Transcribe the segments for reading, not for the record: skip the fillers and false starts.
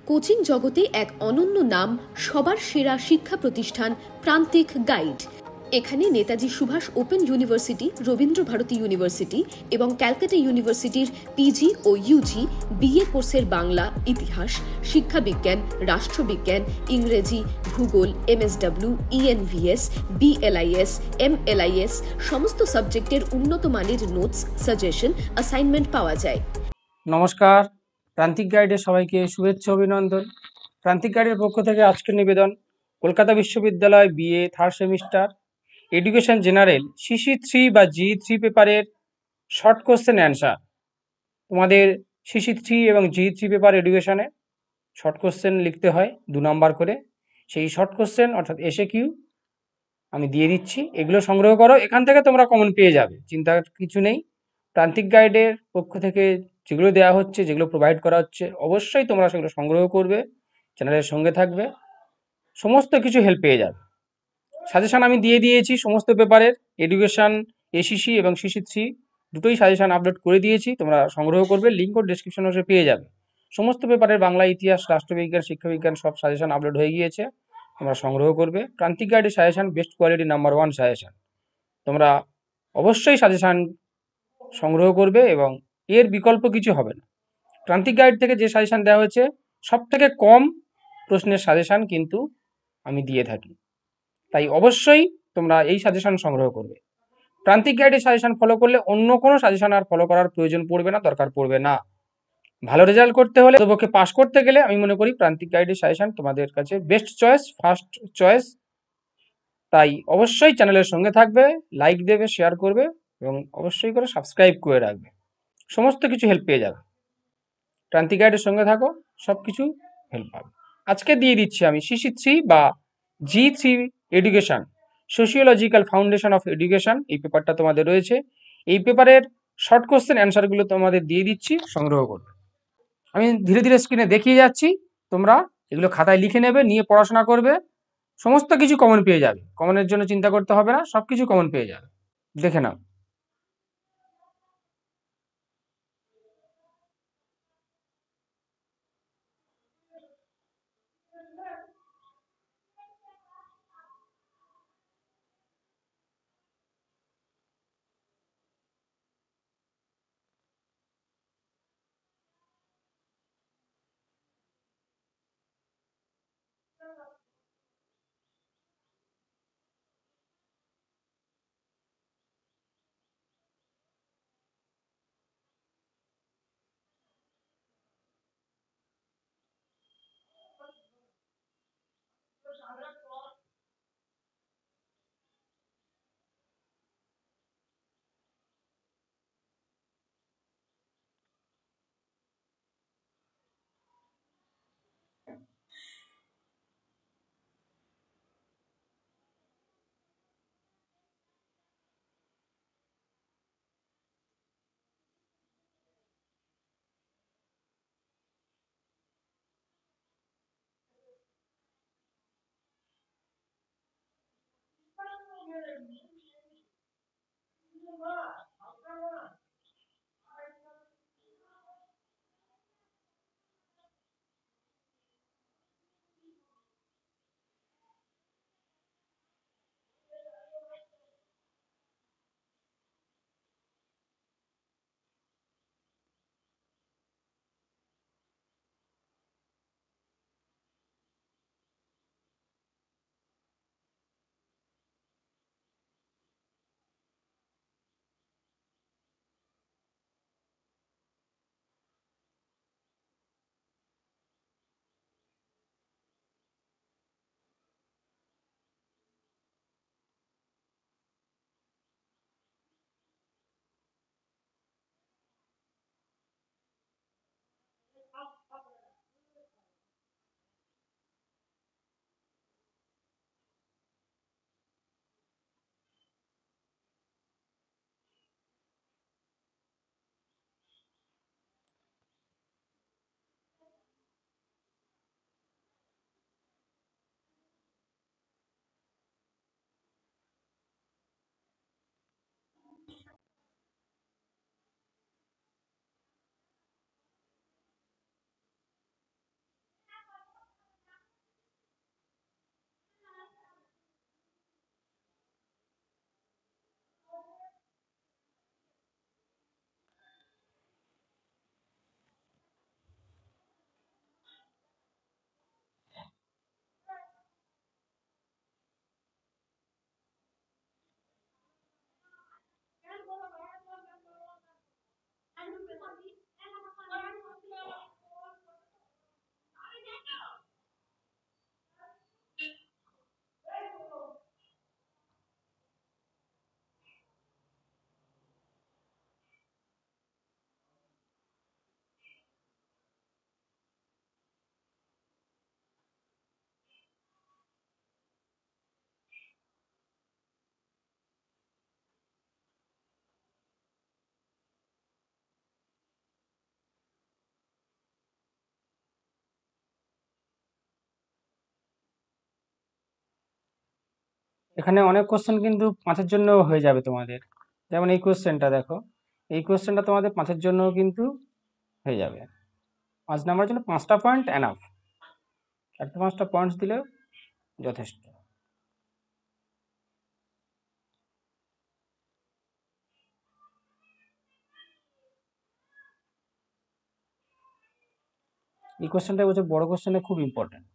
Coaching জগতে এক অনন্য নাম, সবার সেরা শিক্ষা প্রতিষ্ঠান প্রান্তিক গাইড। এখানে Netaji Subhas open university, Rabindra Bharati university এবং ক্যালকাটা ইউনিভার্সিটির পিজি ও ইউজি বিএ কোর্সের বাংলা, ইতিহাস, শিক্ষাবিজ্ঞান, রাষ্ট্রবিজ্ঞান, ইংরেজি, ভূগোল, এমএসডব্লিউ, ইএনভিএস, বিএলআইএস, এমএলআইএস সমস্ত সাবজেক্টের উন্নত মানের নোটস, সাজেশন, অ্যাসাইনমেন্ট পাওয়া যায়। নমস্কার, প্রান্তিক গাইডের সবাইকে শুভেচ্ছা অভিনন্দন। প্রান্তিক গাইডের পক্ষ থেকে আজকের নিবেদন কলকাতা বিশ্ববিদ্যালয় BA third semester education general CC3 বা GE3 পেপারের শর্ট কোশ্চেন অ্যান্সার। তোমাদের CC3 এবং GE3 পেপার এডুকেশনে শর্ট কোশ্চেন লিখতে হয় 2 নাম্বার করে। সেই শর্ট কোশ্চেন অর্থাৎ SAQ আমি দিয়ে দিচ্ছি, এগুলো সংগ্রহ করো। এখান থেকে তোমরা কমন পেয়ে যাবে, চিন্তার কিছু নেই। প্রান্তিক গাইডের পক্ষ থেকে যেগুলো দেওয়া হচ্ছে, যেগুলো প্রোভাইড করা হচ্ছে, অবশ্যই তোমরা সেগুলো সংগ্রহ করবে, চ্যানেলের সঙ্গে থাকবে, সমস্ত কিছু হেল্প পেয়ে যাবে। সাজেশান আমি দিয়ে দিয়েছি সমস্ত পেপারের, এডুকেশন ACC এবং CC3 দুটোই সাজেশান আপলোড করে দিয়েছি, তোমরা সংগ্রহ করবে, লিঙ্ক ও ডেসক্রিপশন বক্সে পেয়ে যাবে। সমস্ত পেপারের বাংলা, ইতিহাস, রাষ্ট্রবিজ্ঞান, শিক্ষাবিজ্ঞান সব সাজেশান আপলোড হয়ে গিয়েছে, তোমরা সংগ্রহ করবে। প্রান্তিক গাইডের suggestion best quality number 1 suggestion, তোমরা অবশ্যই সাজেশান সংগ্রহ করবে এবং এর বিকল্প কিছু হবে না। প্রান্তিক গাইড থেকে যে সাজেশান দেওয়া হয়েছে সব থেকে কম প্রশ্নের সাজেশান কিন্তু আমি দিয়ে থাকি, তাই অবশ্যই তোমরা এই সাজেশান সংগ্রহ করবে। প্রান্তিক গাইডের সাজেশান ফলো করলে অন্য কোনো সাজেশান আর ফলো করার প্রয়োজন পড়বে না, দরকার পড়বে না। ভালো রেজাল্ট করতে হলে, পক্ষে পাস করতে গেলে আমি মনে করি প্রান্তিক গাইডের সাজেশান তোমাদের কাছে বেস্ট চয়েস, ফার্স্ট চয়েস। তাই অবশ্যই চ্যানেলের সঙ্গে থাকবে, লাইক দেবে, শেয়ার করবে এবং অবশ্যই করে সাবস্ক্রাইব করে রাখবে, সমস্ত কিছু হেল্প পেয়ে যাবে। প্রান্তিক গাইডের সঙ্গে থাকো, সব কিছু হেল্প পাবে। আজকে দিয়ে দিচ্ছি আমি CC3 বা G3 education, sociological foundation of education, এই পেপারটা তোমাদের রয়েছে। এই পেপারের শর্ট কোশ্চেন অ্যান্সারগুলো তোমাদের দিয়ে দিচ্ছি, সংগ্রহ করবে। আমি ধীরে ধীরে স্ক্রিনে দেখিয়ে যাচ্ছি, তোমরা এগুলো খাতায় লিখে নেবে, নিয়ে পড়াশোনা করবে, সমস্ত কিছু কমন পেয়ে যাবে। কমনের জন্য চিন্তা করতে হবে না, সব কিছু কমন পেয়ে যাবে। দেখে নাও। এখানে অনেক কোশ্চেন কিন্তু 5-এর জন্য হয়ে যাবে তোমাদের। যেমন এই কোশ্চেনটা দেখো, এই কোশ্চেনটা তোমাদের 5-এর জন্য কিন্তু হয়ে যাবে। 5 নাম্বারের জন্য 5টা পয়েন্ট এনাফ, 4-5টা পয়েন্টস দিলেও যথেষ্ট। এই কোশ্চেনটা বলছে বড় কোশ্চেনে খুব ইম্পর্টেন্ট।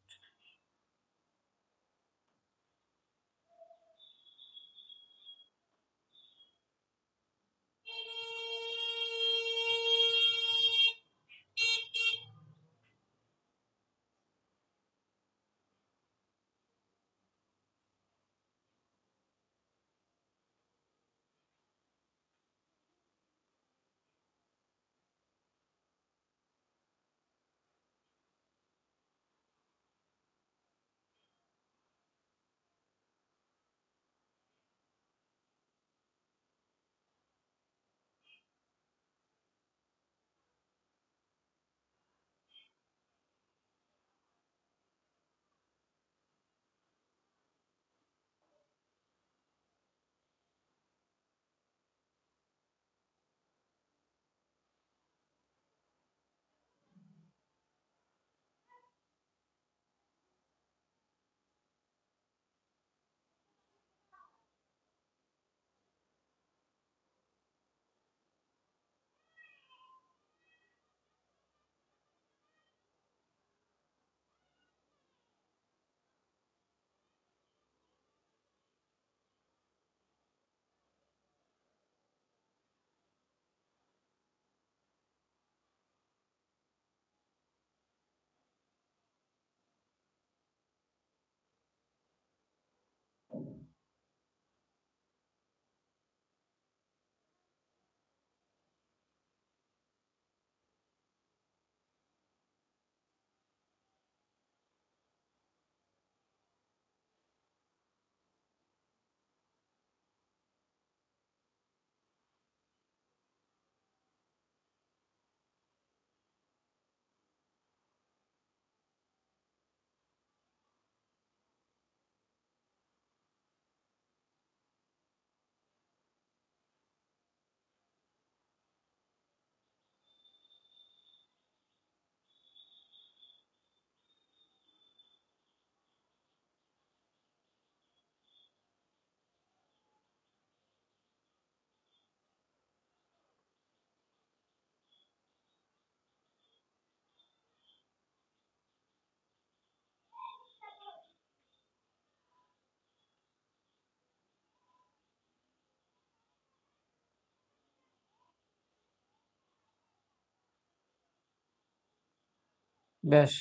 ব্যাস,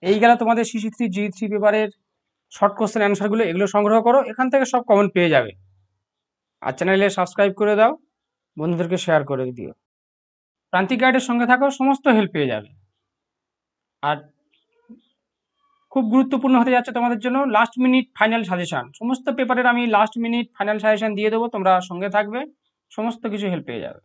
এই গেল তোমাদের CC3 G3 পেপারের শর্ট কোশ্চেন অ্যান্সারগুলো। এগুলো সংগ্রহ করো, এখান থেকে সব কমন পেয়ে যাবে। আর চ্যানেলে সাবস্ক্রাইব করে দাও, বন্ধুদেরকে শেয়ার করে দিও। প্রান্তিক গাইডের সঙ্গে থাকো, সমস্ত হেল্প পেয়ে যাবে। আর খুব গুরুত্বপূর্ণ হতে যাচ্ছে তোমাদের জন্য লাস্ট মিনিট ফাইনাল সাজেশন। সমস্ত পেপারের আমি লাস্ট মিনিট ফাইনাল সাজেশন দিয়ে দেবো, তোমরা সঙ্গে থাকবে, সমস্ত কিছু হেল্প পেয়ে যাবে।